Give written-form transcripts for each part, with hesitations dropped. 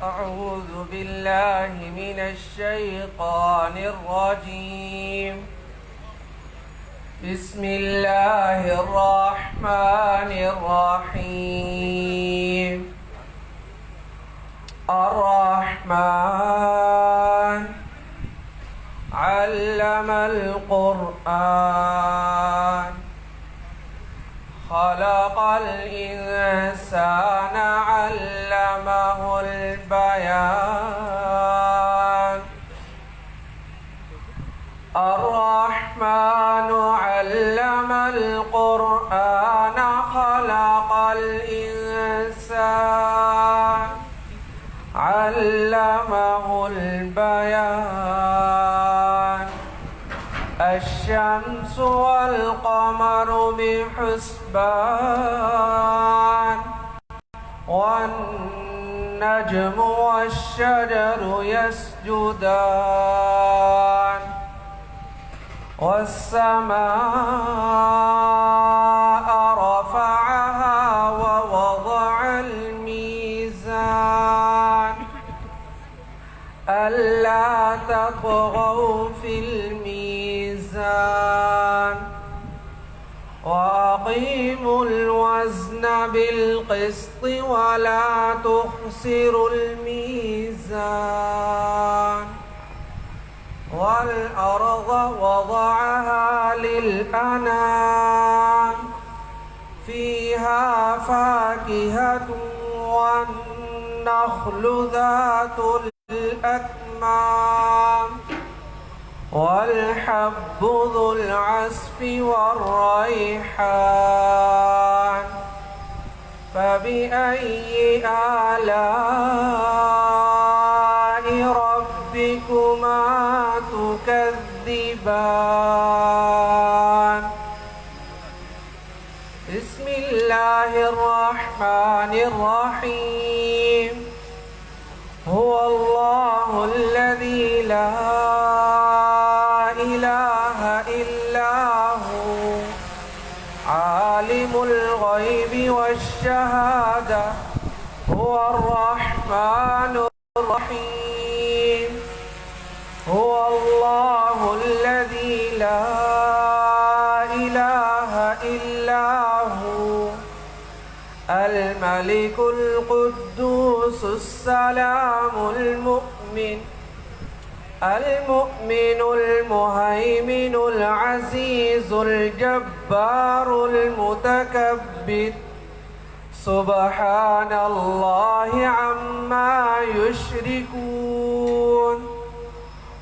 أعوذ بالله من الشيطان الرجيم. بسم الله الرحمن الرحيم. الرحمن علم القرآن خلق الإنسان علمه البيان. الرحمن علم القرآن خلق الإنسان علمه البيان. الشمس والقمر بحسبان والنجم والشجر يسجدان والسماء رفعها ووضع الميزان ألا تطغوا في الميزان وأقيموا الوزن بالقسط ولا تخسروا الميزان. والأرض وضعها للأنام فيها فاكهة والنخل ذات الأكمام والحب ذو العصف والريحان. فبأي آلاء ربكما تكذبان؟ بسم الله الرحمن الرحيم. هو الله الذي لا إله إلا هو عالم الغيب والشهادة هو الرحمن الرحيم. هو الله الذي لا إله إلا هو الملك القدوس السلام المؤمن المهيمن العزيز الجبار المتكبر سبحان الله عما يشركون.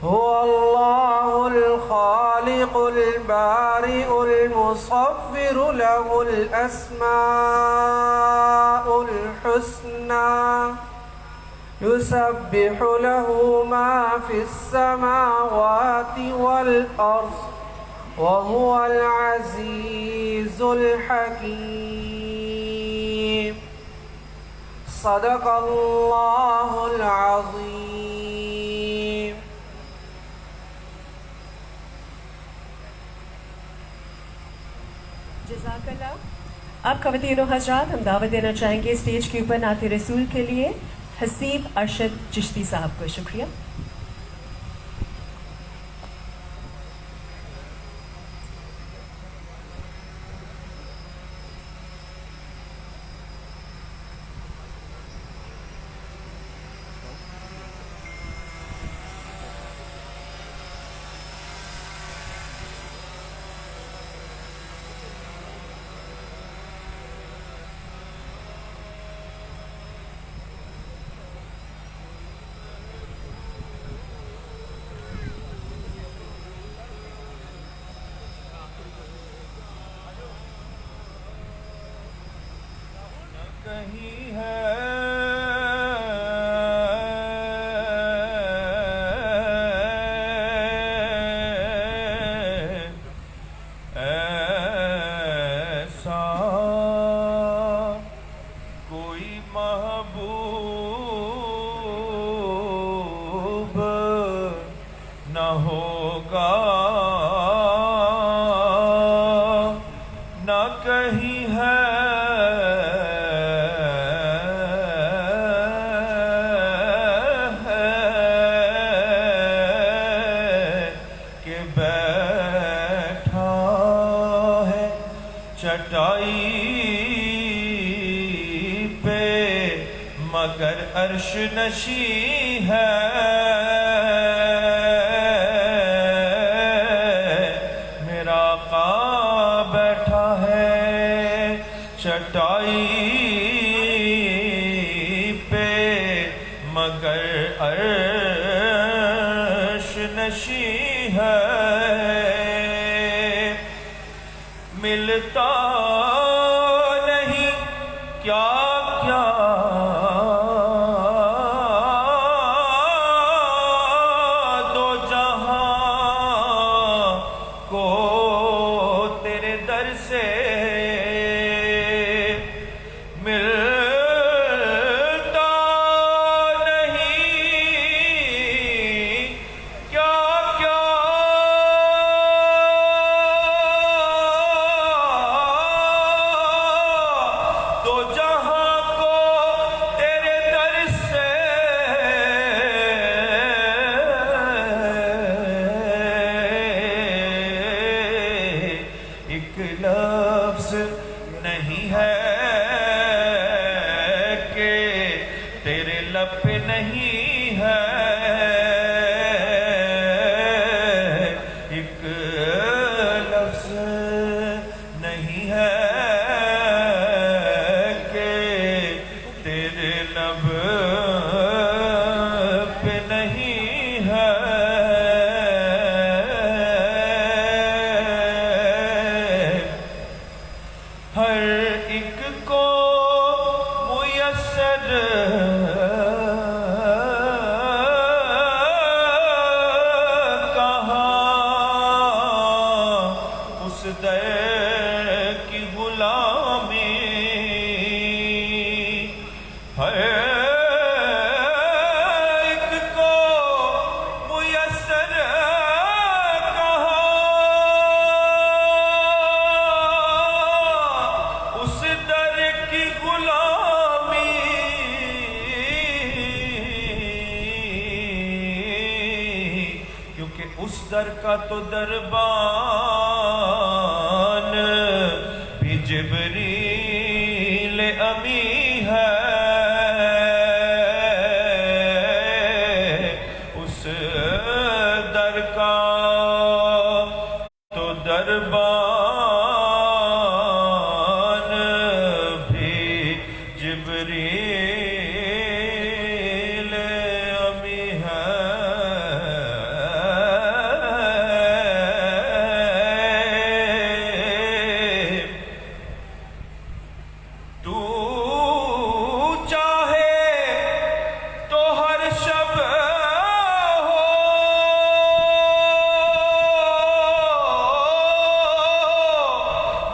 هو الله الخالق البارئ المصور له الأسماء الحسنى يسبح له ما في السماوات والأرض وهو العزيز الحكيم. صدق الله العظيم. جزاک اللہ. اب خواتین و حضرات ہم دعوت دینا چاہیں گے اسٹیج کے اوپر نعت رسول کے لیے حسیب ارشد چشتی صاحب کو. شکریہ. چٹائی پہ مگر عرش نشیں ہے میرا آقا بیٹھا ہے چٹائی پہ مگر عرش نشیں ہے ملتا نہیں کیا کیا دو جہاں کو تیرے در سے ملتا نہیں کیا کیا دو جہاں کو تیرے در سے ایک لفظ نہیں ہے کہ تیرے لب پہ نہیں ہے ایک لفظ نہیں ہے کہ تیرے لب پہ نہیں ہے ہر ایک کو میسر کہاں اس در کی غلامی ہر ایک کو میسر اس در کی غلامی کیونکہ اس در کا تو دربان بھی جبریل امی ہے اس در کا تو دربان بھی جبریل امی ہے تو چاہے تو ہر شب ہو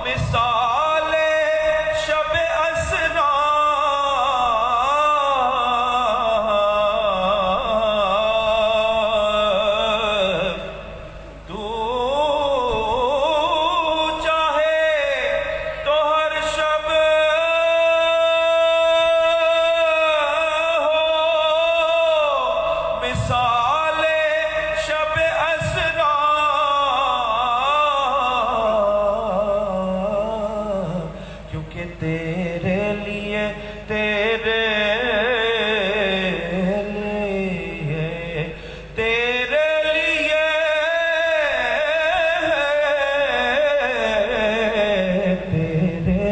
مثال شب اسرا تو چاہے تو ہر شب ہو مثال شب اسرا کیونکہ تیرے لیے تیرے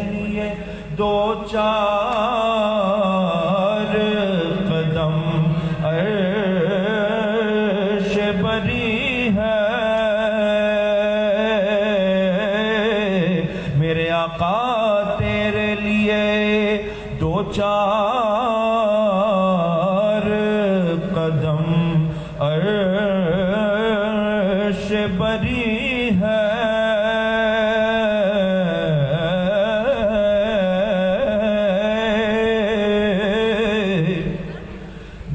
لیے دو چار قدم عرش بری ہے میرے آقا تیرے لیے دو چار قدم عرش بری ہے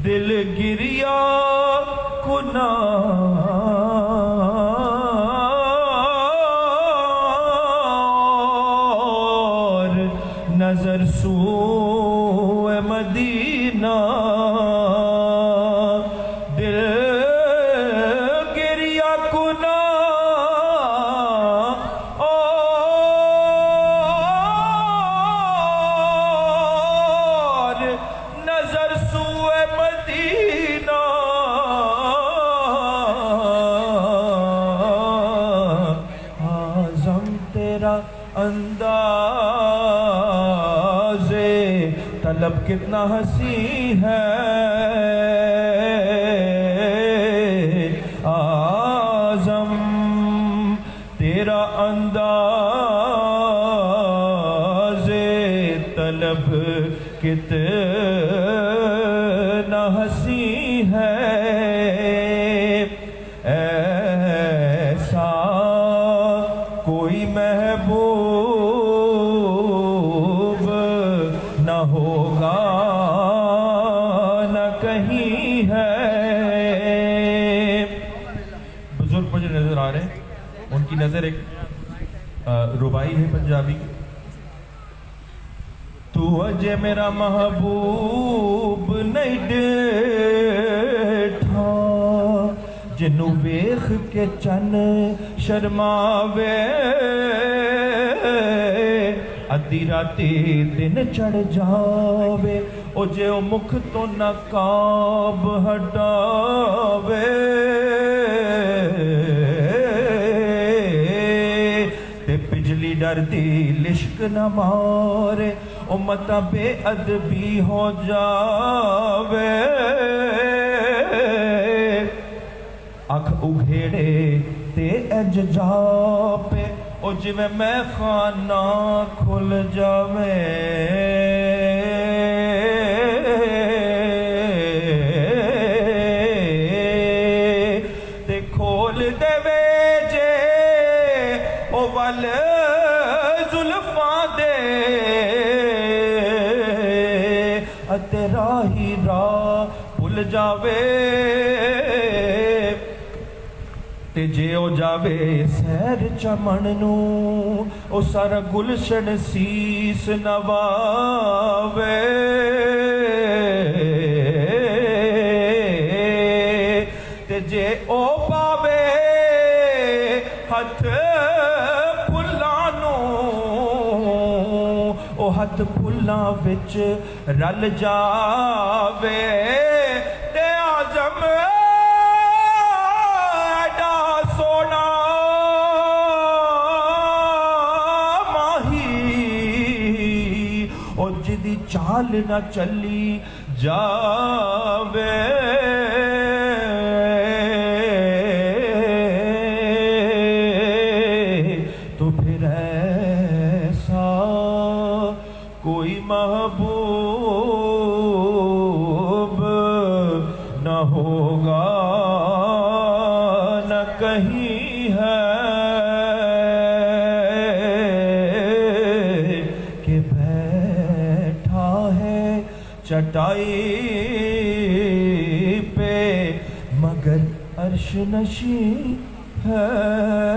دل گریا کنا نظر سوئے مدینہ دل گریا کنا اور مدینہ اعظم تیرا انداز طلب کتنا حسین ہے اعظم تیرا انداز طلب کتنا حسین ہے ایسا کوئی محبوب نہ ہوگا نہ کہیں ہے بزرگ مجھے نظر آ رہے ہیں ان کی نظر ایک ربائی ہے پنجابی کی تو اجے میرا محبوب نہیں ڈیٹھا جنو ویخ کے چن شرماوے ادھی راتی دن چڑھ جاوے او جے او مکھ تو نقاب ہٹاوے تے بجلی ڈر دی لشک نہ مارے او متا بے ادبی ہو جاوے اکھ اگھیڑے تے انج جاپے او جویں میں خانہ کھل جاوے تے کھول دے وے جے او ول زلفاں دے اتے راہی راہ بھل جاوے تے جے او جاوے سیر چمن نو او سارا گلشن سیس نواوے تے جے او پاوے ہتھ پھلاں نو او ہتھ پھلاں وچ رل جاوے تے اعظم جدی چال نہ چلی جاوے تو پھر ایسا کوئی محبوب نہ ہوگا نہ کہیں ہے چٹائی پہ مگر عرش نشیں ہے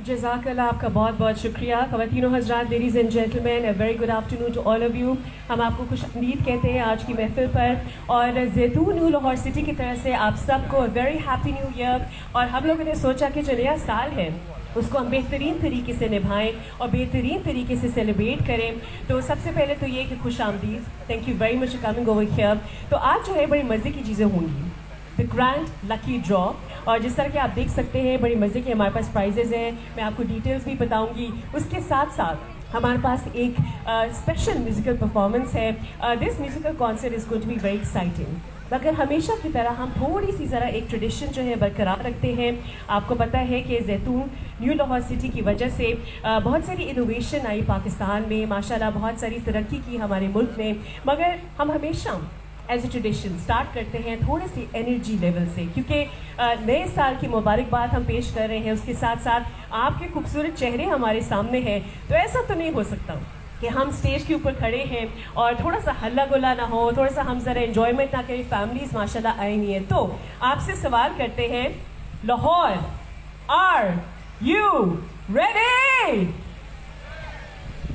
جزاک اللہ آپ کا بہت بہت شکریہ خواتین و حضرات ladies and gentlemen a very good afternoon to all of you ہم آپ کو خوش آمدید کہتے ہیں آج کی محفل پر اور زیتون نیو لاہور سٹی کی طرف سے آپ سب کو ویری ہیپی نیو ایئر اور ہم لوگوں نے سوچا کہ جو نیا سال ہے اس کو ہم بہترین طریقے سے نبھائیں اور بہترین طریقے سے سیلیبریٹ کریں تو سب سے پہلے تو یہ کہ خوش آمدید thank you very much coming over here تو آج جو ہے بڑی مزے کی چیزیں ہوں گی دی گرینڈ لکی ڈرا اور جس طرح کہ آپ دیکھ سکتے ہیں بڑی مزے کے ہمارے پاس پرائزز ہیں میں آپ کو ڈیٹیلز بھی بتاؤں گی اس کے ساتھ ساتھ ہمارے پاس ایک اسپیشل میوزیکل پرفارمنس ہے this musical concert is going to be very exciting مگر ہمیشہ کی طرح ہم تھوڑی سی ذرا ایک ٹریڈیشن جو ہے برقرار رکھتے ہیں آپ کو پتہ ہے کہ زیتون نیو لاہور سٹی کی وجہ سے بہت ساری انوویشن آئی پاکستان میں ماشاءاللہ بہت ساری ترقی کی ہمارے ملک میں مگر ہم ہمیشہ ایز اے ٹریڈیشن اسٹارٹ کرتے ہیں تھوڑے سی انرجی لیول سے کیونکہ نئے سال کی مبارکباد ہم پیش کر رہے ہیں اس کے ساتھ ساتھ آپ کے خوبصورت چہرے ہمارے سامنے ہیں تو ایسا تو نہیں ہو سکتا کہ ہم اسٹیج کے اوپر کھڑے ہیں اور تھوڑا سا ہلا گلا نہ ہو تھوڑا سا ہم ذرا انجوائمنٹ نہ کریں فیملیز ماشاءاللہ آئی نہیں ہیں تو آپ سے سوال کرتے ہیں Lahore are you ready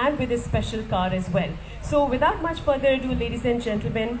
and with a special car as well. So without much further ado, ladies and gentlemen,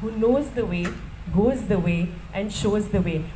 who knows the way, goes the way and shows the way.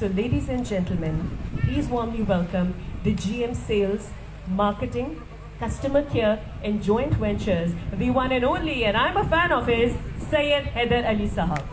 So ladies and gentlemen, please warmly welcome the GM Sales, Marketing, Customer Care and Joint Ventures, the one and only, and I'm a fan of his, Syed Haider Ali Sahab.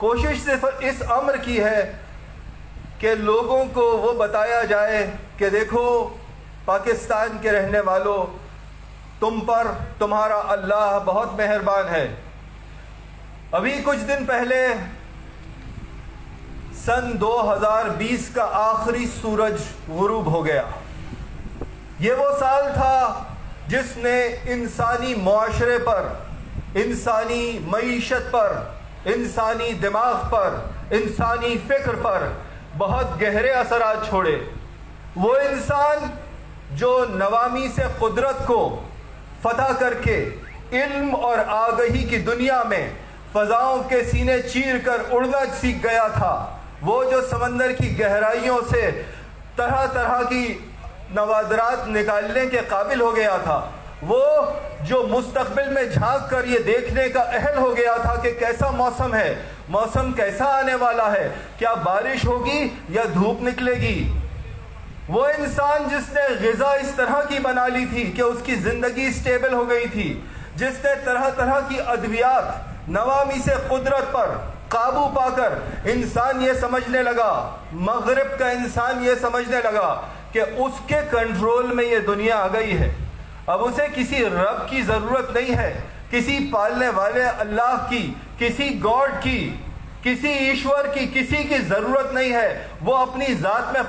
کوشش صرف اس امر کی ہے کہ لوگوں کو وہ بتایا جائے کہ دیکھو پاکستان کے رہنے والوں، تم پر تمہارا اللہ بہت مہربان ہے۔ ابھی کچھ دن پہلے سن 2020 کا آخری سورج غروب ہو گیا۔ یہ وہ سال تھا جس نے انسانی معاشرے پر، انسانی معیشت پر، انسانی دماغ پر، انسانی فکر پر بہت گہرے اثرات چھوڑے۔ وہ انسان جو نوامی سے قدرت کو فتح کر کے علم اور آگہی کی دنیا میں فضاؤں کے سینے چیر کر اڑنا سیکھ گیا تھا، وہ جو سمندر کی گہرائیوں سے طرح طرح کی نوادرات نکالنے کے قابل ہو گیا تھا، وہ جو مستقبل میں جھانک کر یہ دیکھنے کا اہل ہو گیا تھا کہ کیسا موسم ہے، موسم کیسا آنے والا ہے، کیا بارش ہوگی یا دھوپ نکلے گی۔ وہ انسان جس نے غذا اس طرح کی بنا لی تھی کہ اس کی زندگی سٹیبل ہو گئی تھی، جس نے طرح طرح کی ادویات نوامی سے قدرت پر قابو پا کر انسان یہ سمجھنے لگا، مغرب کا انسان یہ سمجھنے لگا کہ اس کے کنٹرول میں یہ دنیا آ گئی ہے، اب اسے کسی رب کی ضرورت نہیں ہے، کسی پالنے والے اللہ کی، کسی گاڈ کی، کسی ایشور کی، کسی کی ضرورت نہیں ہے، وہ اپنی ذات میں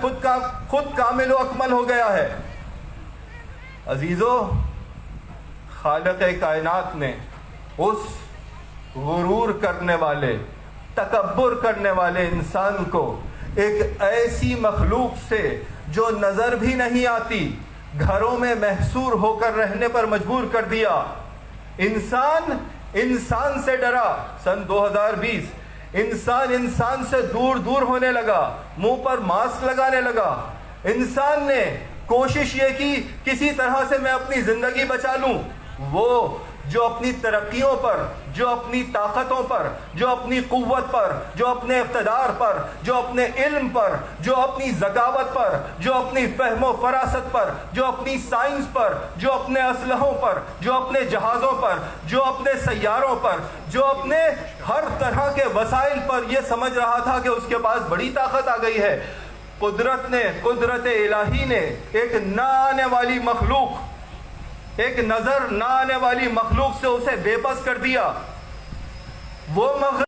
خود کامل و اکمل ہو گیا ہے۔ عزیزو، خالق کائنات نے اس غرور کرنے والے، تکبر کرنے والے انسان کو ایک ایسی مخلوق سے جو نظر بھی نہیں آتی، گھروں میں محصور ہو کر رہنے پر مجبور کر دیا۔ انسان سے ڈرا۔ سن 2020 انسان سے دور دور ہونے لگا، منہ پر ماسک لگانے لگا۔ انسان نے کوشش یہ کی کسی طرح سے میں اپنی زندگی بچا لوں۔ وہ جو اپنی ترقیوں پر، جو اپنی طاقتوں پر، جو اپنی قوت پر، جو اپنے اقتدار پر، جو اپنے علم پر، جو اپنی ذکاوت پر، جو اپنی فہم و فراست پر، جو اپنی سائنس پر، جو اپنے اسلحوں پر، جو اپنے جہازوں پر، جو اپنے سیاروں پر، جو اپنے ہر طرح کے وسائل پر یہ سمجھ رہا تھا کہ اس کے پاس بڑی طاقت آ گئی ہے، قدرت الہی نے ایک نہ آنے والی مخلوق، ایک نظر نہ آنے والی مخلوق سے اسے بے بس کر دیا۔ وہ